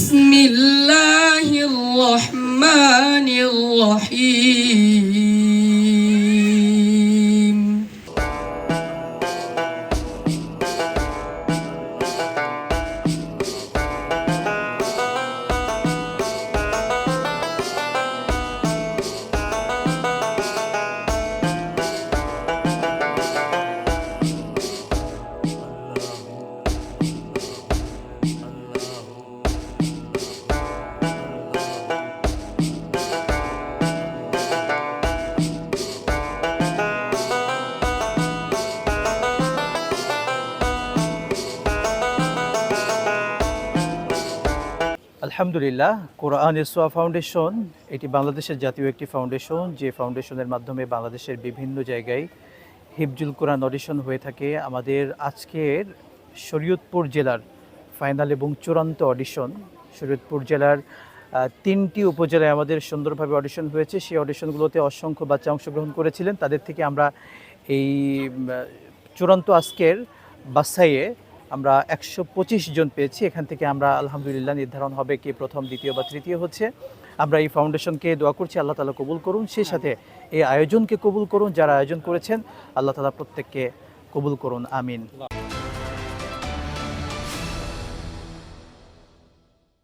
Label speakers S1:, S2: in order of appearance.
S1: بسم الله الرحمن الرحيم
S2: আলহামদুলিল্লাহ, কোরআন ইসওয়া ফাউন্ডেশন এটি বাংলাদেশের জাতীয় একটি ফাউন্ডেশন, যে ফাউন্ডেশনের মাধ্যমে বাংলাদেশের বিভিন্ন জায়গায় হিফজুল কোরআন অডিশন হয়ে থাকে। আমাদের আজকের শরীয়তপুর জেলার ফাইনাল এবং চূড়ান্ত অডিশন। শরীয়তপুর জেলার 3টি উপজেলায় আমাদের সুন্দরভাবে অডিশন হয়েছে। সেই অডিশনগুলোতে অসংখ্য বাচ্চা অংশগ্রহণ করেছিলেন। তাদের থেকে আমরা এই চূড়ান্ত আজকের বাছাইয়ে আমরা 125 জন পেয়েছি। এখান থেকে আমরা আলহামদুলিল্লাহ নির্ধারণ হবে কে প্রথম, দ্বিতীয় বা তৃতীয় হচ্ছে। আমরা এই ফাউন্ডেশনকে দোয়া করছি আল্লাহ তাআলা কবুল করুন, সেই সাথে এই আয়োজনকে কবুল করুন। যারা আয়োজন করেছেন আল্লাহ তাআলা প্রত্যেককে কবুল করুন, আমিন।